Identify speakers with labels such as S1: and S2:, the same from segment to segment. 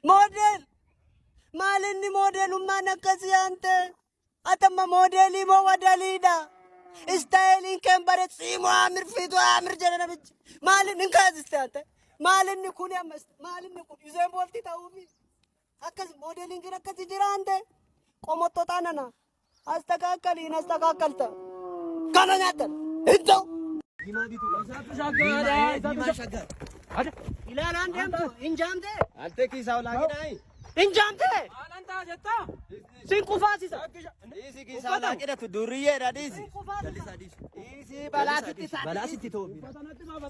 S1: موديل مالني موديل وما نكسي أنت أتم موديلي مو ودليدا استايلين كم برد سيمو عامر فيتو عامر جننا بج مالني نكاز استانت مالني كوني أمس مالني كوني يزين بولتي تاوبي أكز موديلين كنا كسي جرانت قومتو تاننا أستكاكلين أستكاكلتا كنا ناتل إنتو إلى الآن جامتو إن جامته
S2: أنت كيس أولا كده
S1: إن جامته
S3: أنت جتا
S1: سينكو فاسيسا
S2: إيسي كيس أولا كده تدوريه راديسي إيسي بلاسيتي توبي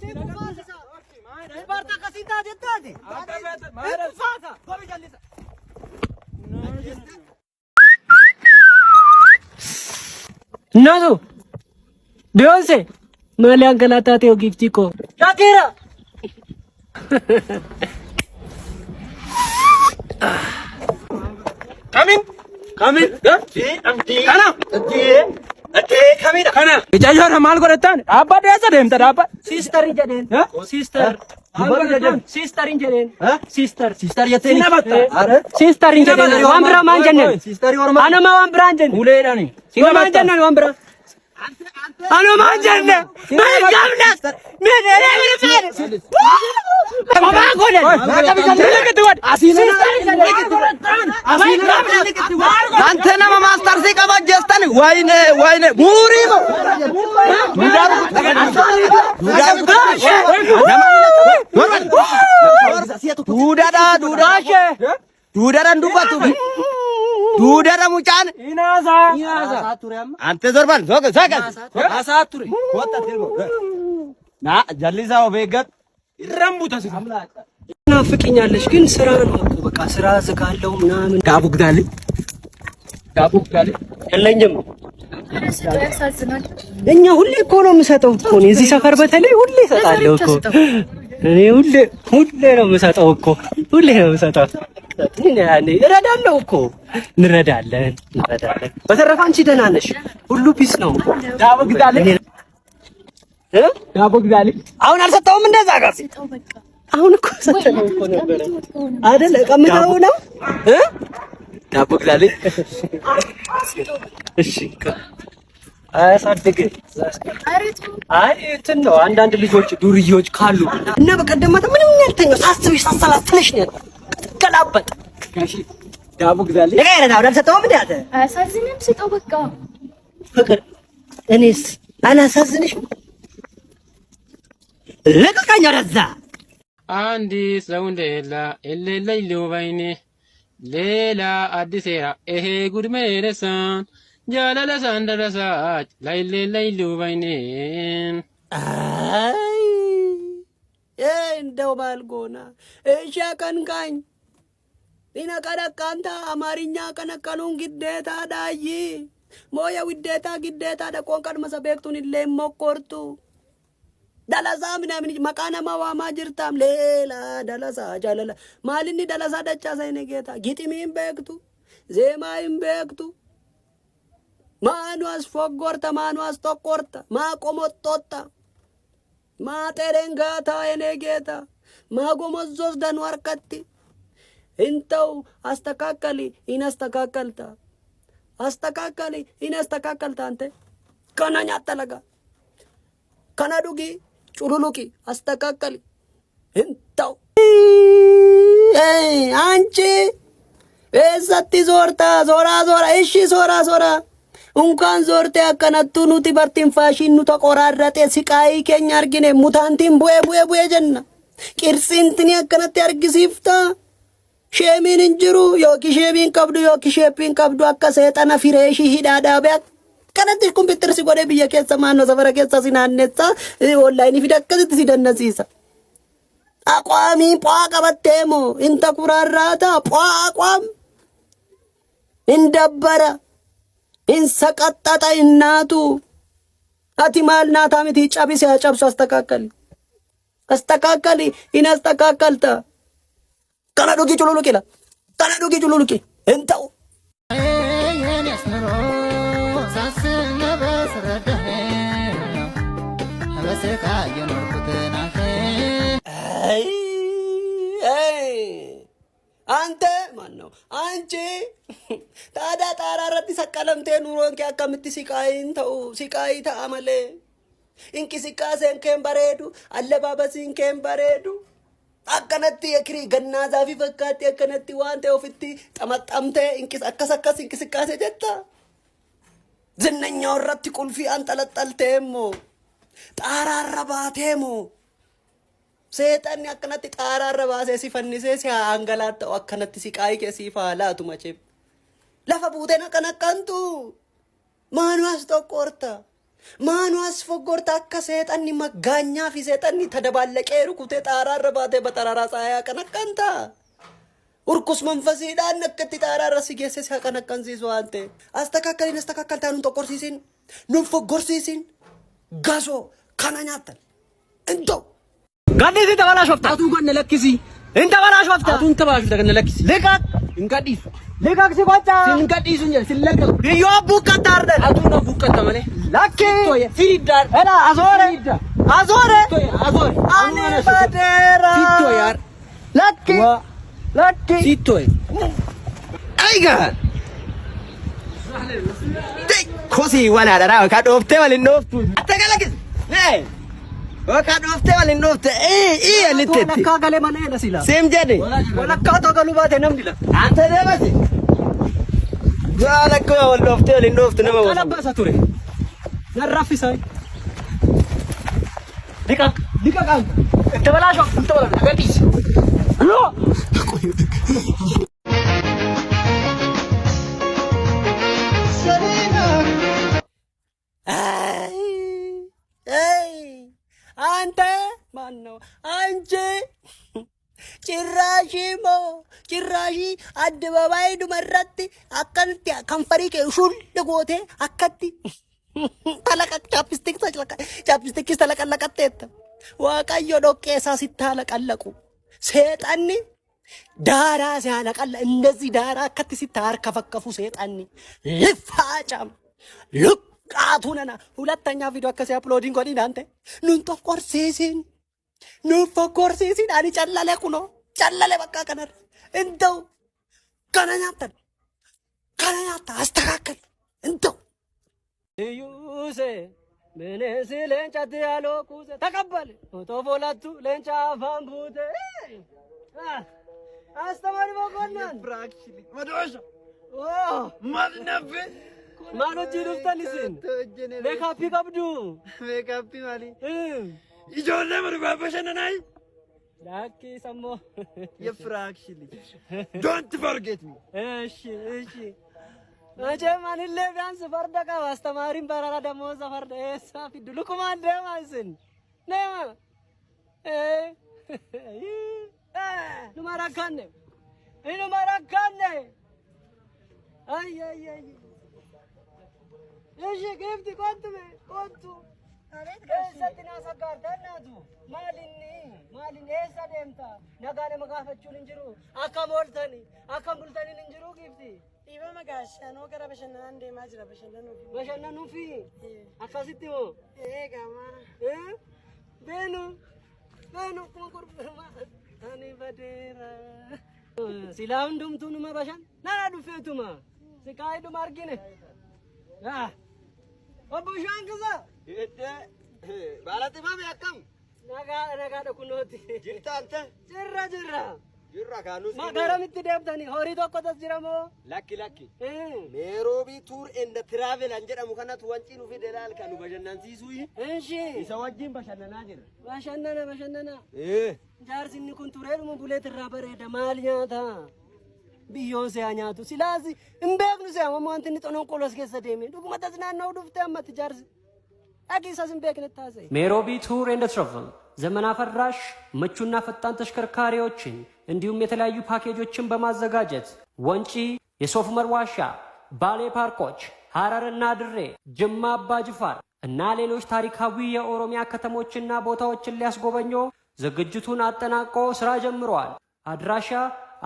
S1: سينكو فاسيسا إبارتا كسيتا جتا دي سينكو فاسا كوبي جلسا نازو Beyonce, mali ang galata teo gifti ko. Shakira.
S3: Coming. Kana. Kana. Ijazah ramal ko retan. Apa dia sedem tak apa?
S1: Sister injaden. Sister. Sister injaden.
S2: Sister ya teni
S1: Sister injaden. Wambra manjanen.
S2: Sister yorma
S1: Ana ma wambra anjen.
S2: Ule rani
S1: Manjanen wambra. Ana manjanen. Magamnas. Mere. Baba golen.
S2: አንተና ማስተር ሲቀባ ጀስተን ወይኔ ሙሪሞ ዱዳዳን ዱባቱ ዱዳዳ ሙጫን
S3: ኢናዛ
S2: አንተ ዞርባን ዞጋ አሳቱሪ ወጣ ተልሞ ና ጀሊዛው ቤገት
S3: ረምቡታ ሲካ
S1: ናፍቅኛለሽ ግን ስራ ነው እኮ በቃ ስራ ዝጋለው ምናምን
S3: ዳቦ ግዳል
S1: የለኝም።
S4: ያሳዝናል።
S1: እኛ ሁሌ እኮ ነው የምሰጠው እኮ ነው እዚህ ሰፈር በተለይ ሁሌ እሰጣለሁ እኮ እኔ ሁሌ ነው የምሰጠው እኮ ሁሌ ነው የምሰጠው። ያኔ እረዳለሁ እኮ እንረዳለን። በተረፈ አንቺ ደህና ነሽ? ሁሉ ፒስ ነው።
S3: ዳቦ ግዳል
S1: አሁን አልሰጠውም እንደዛ ጋር አሁን እኮ ሰጠነው እኮ ነበር አይደል? ቀምተው ነው
S3: ዳቦ ግዳል
S1: እሺ አያሳድግ አይ እንትን ነው አንዳንድ ልጆች ዱርዬዎች ካሉ እና በቀደማታ ምንም ያልተኛው ሳስብሽ ሳሰላስልሽ ነው ተቀላበጥ
S3: ጋሺ ዳቦ ግዳል
S1: ለጋይራ ዳው ሰጠው ምን ያተ
S4: አያሳዝንም? ስጠው በቃ
S1: ፍቅር እኔስ አላሳዝንሽም? ለቀቀኝ ወደዛ
S5: አንዲ ሰው እንደሌላ የሌለኝ ሊውባይኔ ሌላ አዲስ ኤራ ይሄ ጉድ መረሳን ጃለለ ሳንደረሳች ላይሌለኝ ሊውባይኔ
S1: አይ እንደው ባልጎና እሺ አቀንቃኝ ኢነቀረቃንታ አማርኛ ቀነቀሉን ግዴታ ዳይ ሞያ ውዴታ ግዴታ ደቆን ቀድመ ሰበክቱን ለሞቆርቱ ዳላዛ ምናምን መቃና ማዋማ ጅርታም ሌላ ዳላዛ ጃለላ ማልኒ ዳላዛ ደቻ ሳይነ ጌታ ጊጥሚን በክቱ ዜማይን በክቱ ማኑ አስፎጎርታ ማኑ አስተቆርታ ማቆሞጦታ ማጤረንጋታ የኔ ጌታ ማጎመዞስ ደን ወርቀቲ እንተው አስተካከሊ ኢነስተካከልታ አስተካከሊ ኢነስተካከልታ አንተ ከናኛ ተለጋ ከናዱጊ ጩሉሉቂ አስተካከሊ እንተው አንቺ እሰቲ ዞርታ ዞራ እሺ ዞራ እንኳን ዞርቴ አከነቱ ኑቲ በርቲን ፋሽን ኑ ተቆራረጤ ሲቃይ ከኛ አርግኔ ሙታንቲን ቡኤ ጀና ቂርሲንትን አከነቴ አርግሲፍታ ሼሚን እንጅሩ ዮኪ ሼሚን ቀብዱ ዮኪ ሼፒን ቀብዱ አከ ሰይጣና ፊሬሺ ሂዳዳበ ከነትሽ ኮምፒውተር ሲጎደ ብየ ከሰ ማን ነው ሰፈረ ከሰ ሲናነጻ ኦንላይን ፊደከት ሲደነሲሳ አቋሚ ቋቀበቴሞ እንተ ኩራራታ ቋቋም እንደበረ እንሰቀጣጣ እናቱ አቲማል ናታምቲ ጫቢስ ያጫብሱ አስተካከሊ ኢናስተካከልታ ከናዱጊ ጩሉሉቂ እንተው አንተ ማን ነው? አንቺ ታዲያ ጣራ ረት ሰቀለምቴ ኑሮን ከአከምት ሲቃይን ተው ሲቃይ ተአመለ እንቅስቃሴን ከን በሬዱ አለባበሲን ከን በሬዱ akkanatti ekri ganna zafi fakkaatti akkanatti waan ta'e ofitti xamaxamte akkas inqisaqaase jetta ዝነኛው irratti qulfii anxalaxalteemo xaaraarra baateemo seexanni akkanatti xaaraarra baasee si fannisee si angalaata'u akkanatti si qaayii kee si faalaatu macheef lafa buuteen akkanakkantu maanu as tokkorta maanu as foggorta akka seexanni maggaanyaa fi seexanni tadabalaqee rukutee xaaraarra baatee baxararaa saayaa akkanakkantaa urkus manfasiidhaan akkatti xaaraarra si geesse si akkanakkansiisu waan ta'e astakakkaliin astakakkaltaa nun tokkorsiisin nun foggorsiisin gasoo kana nyaattan intoo
S3: ጋዲሲ ተባላሽ ወፍታ አቱን ጎነ ለክሲ እንተ ባላሽ ወፍታ አቱን ተባላሽ ተገነ ለክሲ ለቃቅ እንቀዲሱ ለቃቅ ሲቆጣ እንቀዲሱ እንጀ ሲለቀቅ ይዮ ቡቀት አርደን አቱን ነው ቡቀት ማለ ለኪ ሲዳር እላ አዞረ አዞረ አኔ ባደራ ሲቶያር ለኪ ሲቶይ አይጋ ኮሲ ዋላ ዳራ ካዶፍቴ ወልኖፍቱ አተገለግስ ነይ ወካዶፍቴ ወልኖፍቴ አልተት ወለካ ገለ ማለ ለሲላ ሴም ጀደ ወለካ ተገሉ ባቴ ነምዲላ አንተ ደበሲ ወለካ ወልኖፍቴ ወልኖፍቱ ነው ወለባሳ ቱሬ ነራፊሳይ ዲቃ ተበላሽ ገዲስ ሎ አንተ ማን ነው? አንቺ ጭራሺ አደባባይ ዱመራት አከንቲ ከንፈሪ ከሹል ጎቴ አከቲ ተለቀቅ ቻፕስቲክ ተለቀለቀት ዋቃዮ ዶቄሳ ሲታለቀለቁ ሰይጣን ዳራ ሲያለቀለ እንደዚህ ዳራ አከቲ ሲታርከፈከፉ ሰይጣን ልፋጫም ቃቱነና ሁለተኛ ቪዲዮ አከሲ አፕሎዲንግ ኮዲ ናንተ ኑን ፎኮርሲሲን አኒ ጨለለ ኩኖ ጨለለ በቃ ከነር እንደው ከነኛታ አስተካከል እንደው ዩሴ ምንስ ለንጫት ያሎ ኩዘ ተቀበል ቶፎላቱ ለንጫ ፋምቡተ አስተማሪ መኮንን ብራክሽሊ ወዶሽ ማልነብ ማኖጂ ዱፍታኒስን ሜካፕ ቀብዱ ሜካፕ ማሊ ይጆለ መርባበሸነናይ ላኪ ሰሞ የፍራክሽሊ ዶንት ፎርጌት ሚ እሺ አጀማን ለቢያንስ ፈርደቃ አስተማሪም በራራ ደሞዝ ፈርደ እሳ ፊዱ ልኩማን ደማስን ነማ ኑማራካነ አይ እሺ ግፍት ቆንቱ አሬት ገሰትና ሰጋር ደናቱ ማሊኒ ኤሳ ደምታ ነጋነ መጋፈቹን እንጅሩ አከሞልተኒ እንጅሩ ግፍቲ ኢበ መጋሻኖ ገረ በሸነና እንደ ማጅራ በሸነኑ ፊ አካሲቲሞ ኤጋማ ቤኑ ኮንኮርማ አኒ በደራ ሲላውን ዱምቱኑ መባሻን ናራ ዱፌቱማ ሲካይዱ ማርጊነ ኦቡሻን ከዛ እደ ባላጥባም ያከም ነጋ ደኩኖቲ ጅርታ አንተ ጅራ ካኑስ ማጋራምት ደብታኒ ሆሪ ተቆጣስ ጅራሞ ላኪ ሜሮቢ ቱር እንደ ትራቨል አንጀዳሙ ከናቱ ወንጪኑ ፊደላል ካኑ በጀናን ሲሱይ እሺ ይሰዋጂን በሸነና ጃርሲኒ ኩን ቱሬሙ ቡሌት ራበሬ ደማልኛታ ቢዮንሴ አኛቱ ሲላዚ እምበብኑ ሲያማ ማንተን ጦኖን ቆሎስ ከሰደሜ ዱጉ መተዝናናው ዱፍታ ማትጃርዝ አቂሳስ እምበክነ ታዘይ
S6: ሜሮቢ ቱር ኤንድ ትራቨል ዘመን አፈራሽ ምቹና ፈጣን ተሽከርካሪዎችን እንዲሁም የተለያዩ ፓኬጆችን በማዘጋጀት ወንጪ፣ የሶፍ ዑመር ዋሻ፣ ባሌ ፓርኮች፣ ሐረርና ድሬ፣ ጅማ አባ ጅፋር እና ሌሎች ታሪካዊ የኦሮሚያ ከተሞችና ቦታዎችን ሊያስጎበኞ ዝግጅቱን አጠናቆ ስራ ጀምሯል። አድራሻ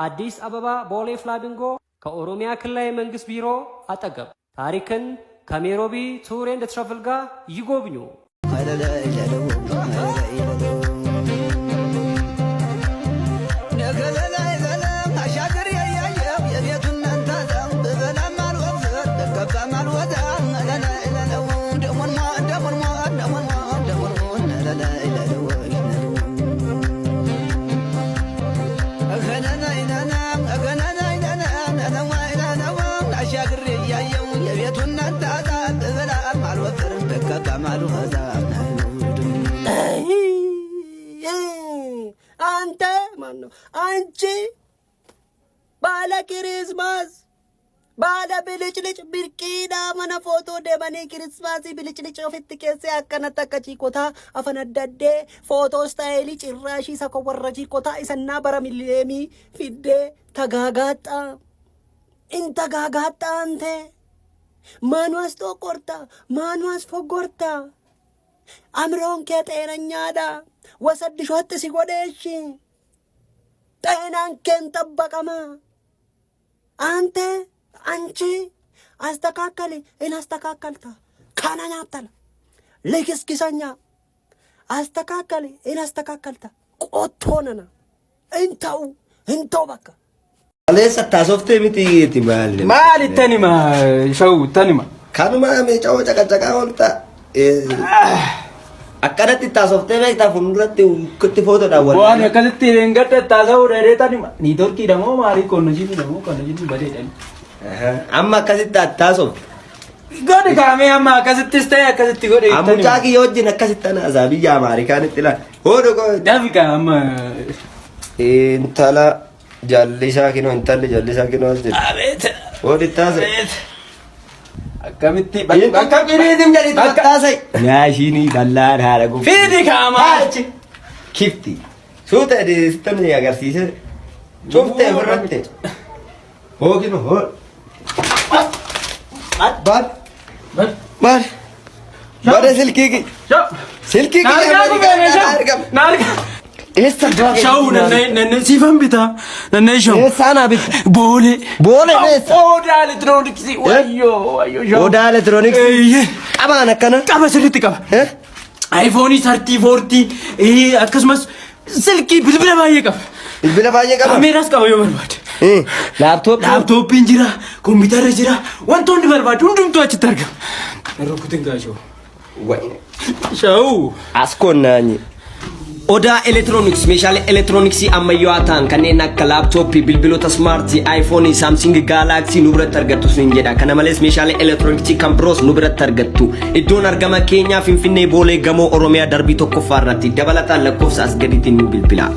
S6: አዲስ አበባ ቦሌ ፍላሚንጎ ከኦሮሚያ ክልላዊ መንግስት ቢሮ አጠገብ። ታሪክን ከሜሮቢ ቱር ኤንድ ትራቨል ጋር ይጎብኙ።
S1: ነገለላይ ዘለም አሻገ አንተ ማን ነው አንቺ ባለ ክሪስማስ ባለ ብልጭልጭ ብርቂዳ መነ ፎቶ ደመኔ ክሪስማስ ብልጭልጭ ኦፊት ከሴ አከነተ ከቺኮታ አፈነደደ ፎቶ ስታይሊ ጭራሺ ሰኮወረጂ ኮታ ኢሰና በረሚሌሚ ፊዴ ተጋጋጣ እንተጋጋጣ አንተ ማንዋስ ጦቆርታ ማንዋስ ፎጎርታ አምሮን ከጤነኛዳ ወሰድሽ ወጥ ሲጎደሽ ጤናን ከን ጠበቀማ አንተ አንቺ አስተካከለ እናስተካከልታ ካናኛተለ ለክስኪሰኛ አስተካከለ እናስተካከልታ ቆቶነና እንተው በቃ
S2: Adeessa taasofte miti yeeti maali.
S5: Maali tanima shau tanima.
S2: Kanuma meeshaa caqacaqaa oolta. Akkanatti taasofte beektaa fuulduratti kutti footoodhaan wal.
S5: Waan akkasitti hin gadda taasa'uu dheedee tanima. Ni torkiidha moo maali konna jiru badeedhaan.
S2: Amma akkasitti taasofte.
S5: Godhi kaamee amma akkasittis ta'e akkasitti godhe.
S2: Ammucaa kiyya wajjin akkasitti tanaasaa biyya Ameerikaanitti ilaala. Hoodoo godhe.
S5: Dafika amma.
S2: Intala. Jallisaa kinoo intalli jallisaa kinoo as jedhu.
S5: Abeet.
S2: Hoodi taasise.
S5: Akkamitti
S2: bakka biriitiin jedhi taasise. Naashinii bal'aan haala gubbaa.
S5: Fiidi kaamaa.
S2: Kifti. Suuta edisittanii agarsiise. Cuftee ofirratti. Hooginu hoo. Baal. Baada silkii ki. Silkii ki.
S5: Naarga.
S2: Essa dua.
S5: Shau nanne sifan bita. Nanne shau.
S2: Sana bita.
S5: Bole.
S2: Bole essa.
S5: Oda electronics. Wayyo shau.
S2: Oda electronics. Qaba akkana.
S5: Qaba sirriitti qaba. iPhone 30 40 akkasumas silkii bilbila baay'ee qaba.
S2: Bilbila baay'ee qaba.
S5: Kameeraas qaba yoo barbaade.
S2: Laaptooppiin
S5: jira, kompiitara jira, wantoonni barbaadu hundumtuu achitti argama. Rukutin gaashoo. Shau.
S2: Askoonnaanyi.
S6: Oda Electronics meeshaalee elektirooniksii ammayyaa ta'an kanneen akka laaptooppii, bilbiloota smaartii, iPhone, Samsung Galaxy nu biratti argattu sin jedha. Kana malees meeshaalee elektirooniksii kan biroos nu biratti argattu. Iddoon argama keenyaa Finfinnee Boolee Gamoo Oromiyaa darbii tokkoffaa irratti dabalataan lakkoofsa as gadiitiin nu bilbila.